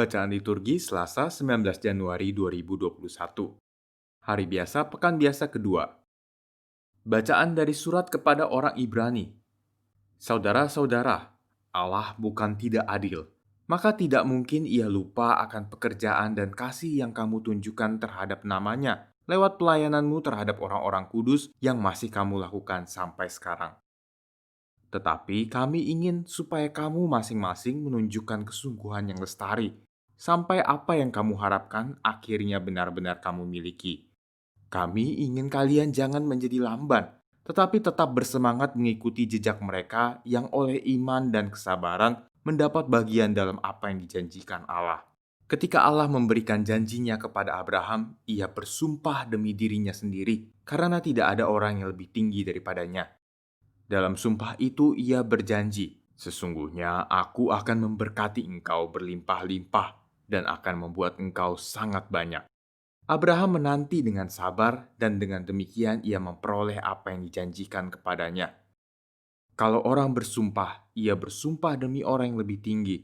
Bacaan liturgi Selasa 19 Januari 2021. Hari biasa pekan biasa kedua. Bacaan dari surat kepada orang Ibrani. Saudara-saudara, Allah bukan tidak adil. Maka tidak mungkin ia lupa akan pekerjaan dan kasih yang kamu tunjukkan terhadap namanya lewat pelayananmu terhadap orang-orang kudus yang masih kamu lakukan sampai sekarang. Tetapi kami ingin supaya kamu masing-masing menunjukkan kesungguhan yang lestari, sampai apa yang kamu harapkan akhirnya benar-benar kamu miliki. Kami ingin kalian jangan menjadi lamban, tetapi tetap bersemangat mengikuti jejak mereka yang oleh iman dan kesabaran mendapat bagian dalam apa yang dijanjikan Allah. Ketika Allah memberikan janjinya kepada Abraham, ia bersumpah demi dirinya sendiri, karena tidak ada orang yang lebih tinggi daripadanya. Dalam sumpah itu ia berjanji, "Sesungguhnya aku akan memberkati engkau berlimpah-limpah dan akan membuat engkau sangat banyak." Abraham menanti dengan sabar dan dengan demikian ia memperoleh apa yang dijanjikan kepadanya. Kalau orang bersumpah, ia bersumpah demi orang yang lebih tinggi.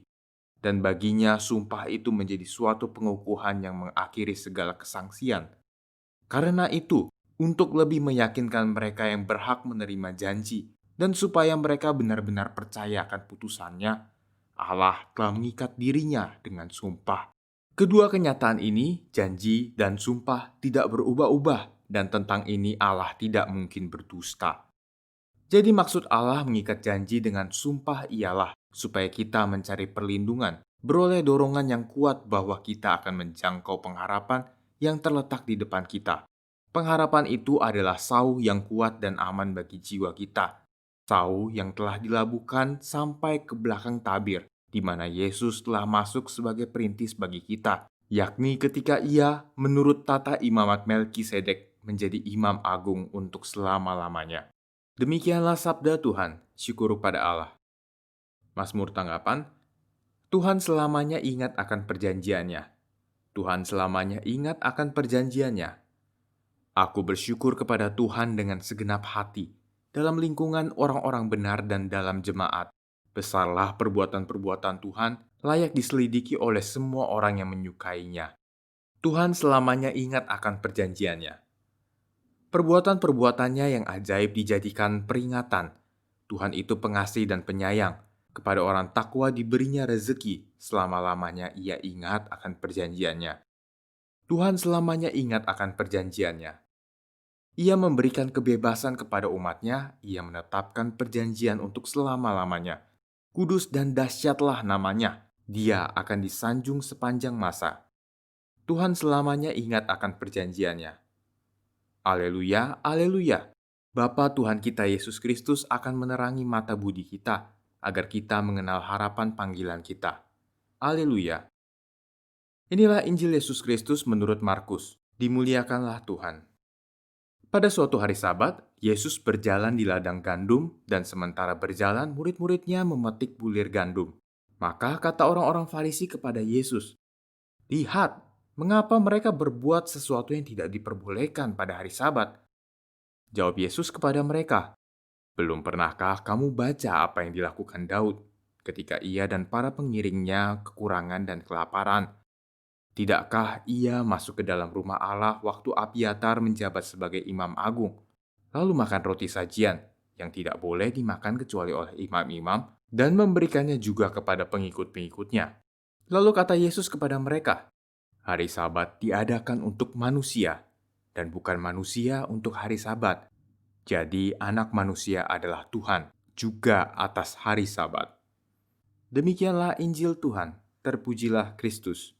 Dan baginya sumpah itu menjadi suatu pengukuhan yang mengakhiri segala kesangsian. Karena itu, untuk lebih meyakinkan mereka yang berhak menerima janji, dan supaya mereka benar-benar percaya akan putusannya, Allah telah mengikat dirinya dengan sumpah. Kedua kenyataan ini, janji dan sumpah, tidak berubah-ubah, dan tentang ini Allah tidak mungkin berdusta. Jadi maksud Allah mengikat janji dengan sumpah ialah supaya kita mencari perlindungan, beroleh dorongan yang kuat bahwa kita akan menjangkau pengharapan yang terletak di depan kita. Pengharapan itu adalah sauh yang kuat dan aman bagi jiwa kita. Sauh yang telah dilabuhkan sampai ke belakang tabir, di mana Yesus telah masuk sebagai perintis bagi kita, yakni ketika ia menurut tata imamat Melkisedek menjadi imam agung untuk selama-lamanya. Demikianlah sabda Tuhan, syukur pada Allah. Mazmur tanggapan, Tuhan selamanya ingat akan perjanjiannya. Tuhan selamanya ingat akan perjanjiannya. Aku bersyukur kepada Tuhan dengan segenap hati, dalam lingkungan orang-orang benar dan dalam jemaat. Besarlah perbuatan-perbuatan Tuhan, layak diselidiki oleh semua orang yang menyukainya. Tuhan selamanya ingat akan perjanjiannya. Perbuatan-perbuatannya yang ajaib dijadikan peringatan. Tuhan itu pengasih dan penyayang. Kepada orang takwa diberinya rezeki, selama-lamanya ia ingat akan perjanjiannya. Tuhan selamanya ingat akan perjanjiannya. Ia memberikan kebebasan kepada umatnya, ia menetapkan perjanjian untuk selama-lamanya. Kudus dan dahsyatlah namanya, dia akan disanjung sepanjang masa. Tuhan selamanya ingat akan perjanjiannya. Haleluya, haleluya. Bapa Tuhan kita Yesus Kristus akan menerangi mata budi kita, agar kita mengenal harapan panggilan kita. Haleluya. Inilah Injil Yesus Kristus menurut Markus. Dimuliakanlah Tuhan. Pada suatu hari Sabat, Yesus berjalan di ladang gandum dan sementara berjalan murid-muridnya memetik bulir gandum. Maka kata orang-orang Farisi kepada Yesus, "Lihat, mengapa mereka berbuat sesuatu yang tidak diperbolehkan pada hari Sabat?" Jawab Yesus kepada mereka, "Belum pernahkah kamu baca apa yang dilakukan Daud ketika ia dan para pengiringnya kekurangan dan kelaparan? Tidakkah ia masuk ke dalam rumah Allah waktu Abiatar menjabat sebagai imam agung, lalu makan roti sajian yang tidak boleh dimakan kecuali oleh imam-imam dan memberikannya juga kepada pengikut-pengikutnya?" Lalu kata Yesus kepada mereka, "Hari Sabat diadakan untuk manusia, dan bukan manusia untuk hari Sabat. Jadi anak manusia adalah Tuhan, juga atas hari Sabat." Demikianlah Injil Tuhan, terpujilah Kristus.